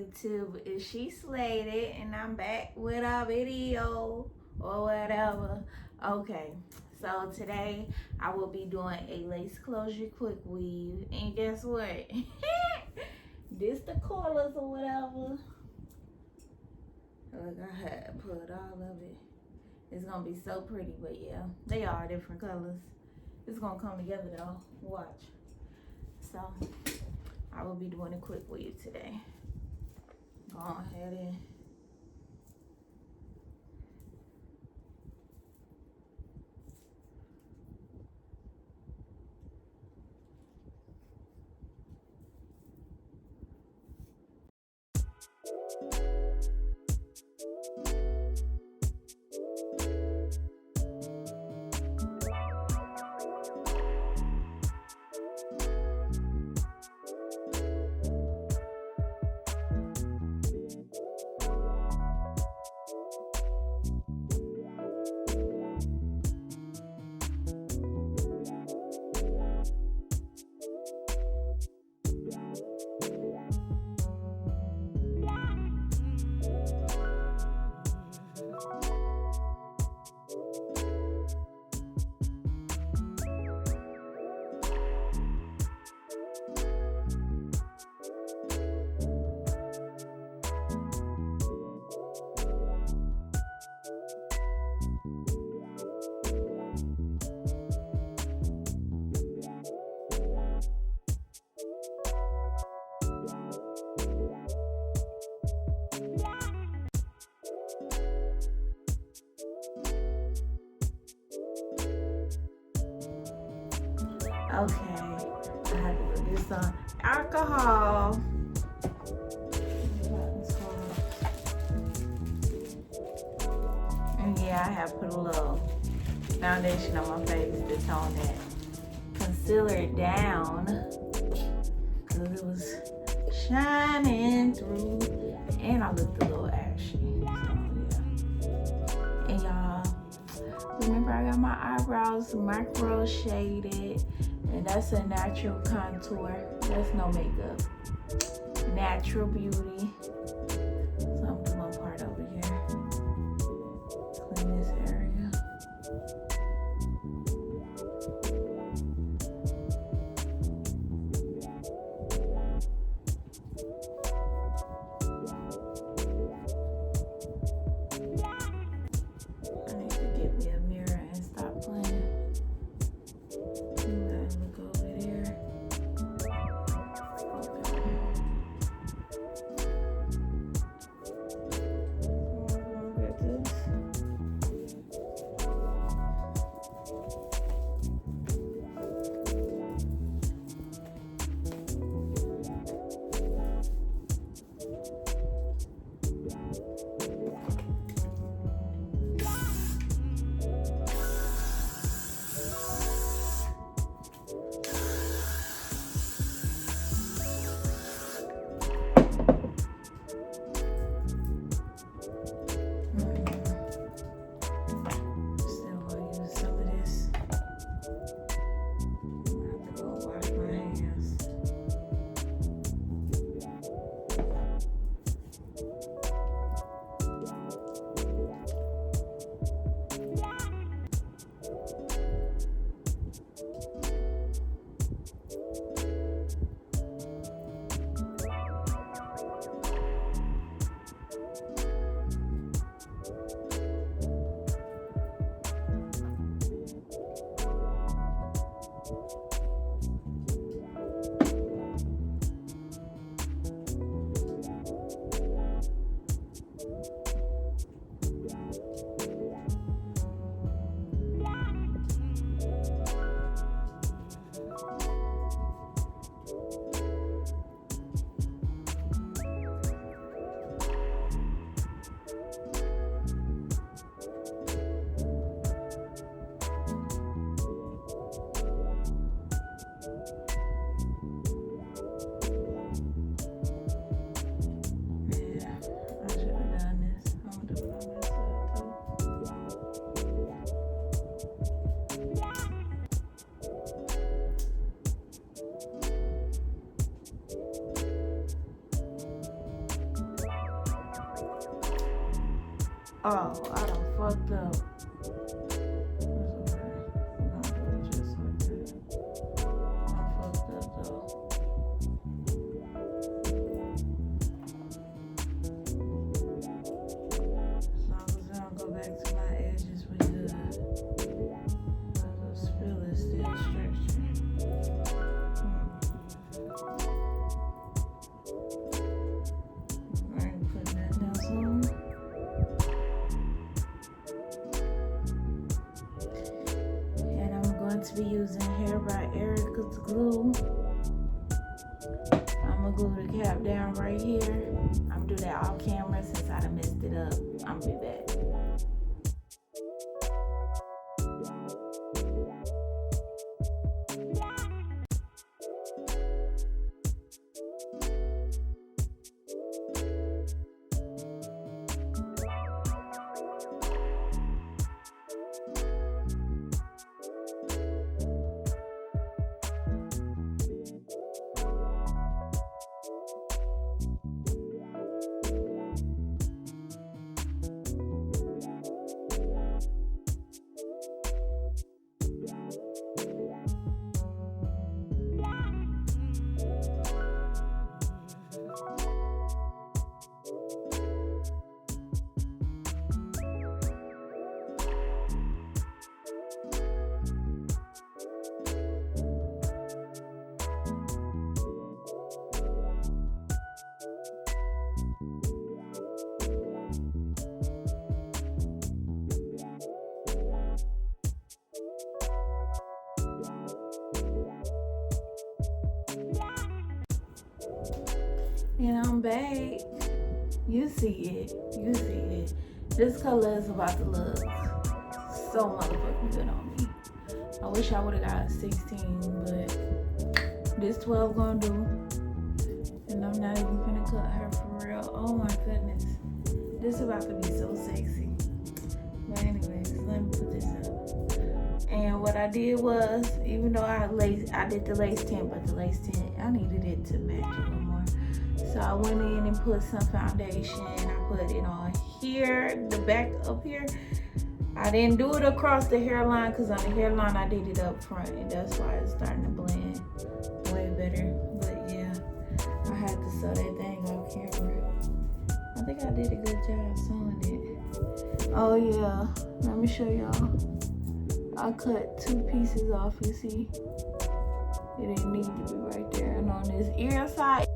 YouTube? It's She Slayed It, and I'm back with a video or whatever. Okay, so today I will be doing a lace closure quick weave, and guess what? This the colors or whatever. Look, I had put all of it. It's gonna be so pretty, but yeah, they are different colors. It's gonna come together though. Watch. So I will be doing a quick weave today. Go ahead and okay, I had to put this on alcohol. And yeah, I have put a little foundation on my face to tone that concealer down because it was shining through, and I looked a little ashy. So yeah. And y'all, remember I got my eyebrows micro shaded, and that's a natural contour. That's no makeup. Natural beauty. So I'm doing one part over here. Clean this area. I need to get me a mirror and stop playing. Look over there. Okay. Oh, I done fucked up. To be using Hair by Ericka's glue. I'm gonna glue the cap down right here. I'm gonna do that off camera since I done messed it up. I'm gonna be back. And I'm back. You see it. You see it. This color is about to look so motherfucking good on me. I wish I would have got 16, but this 12 gonna do. And I'm not even gonna cut her for real. Oh my goodness. This is about to be so sexy. But anyways, let me put this up. And what I did was, even though I did the lace tint, but the lace tint, I needed it to match a little more. So I went in and put some foundation. I put it on here, the back up here. I didn't do it across the hairline because on the hairline I did it up front, and that's why it's starting to blend way better. But yeah, I had to sew that thing off camera. I think I did a good job sewing it. Oh yeah, let me show y'all. I cut 2 pieces off, you see? It didn't need to be right there. And on this ear side,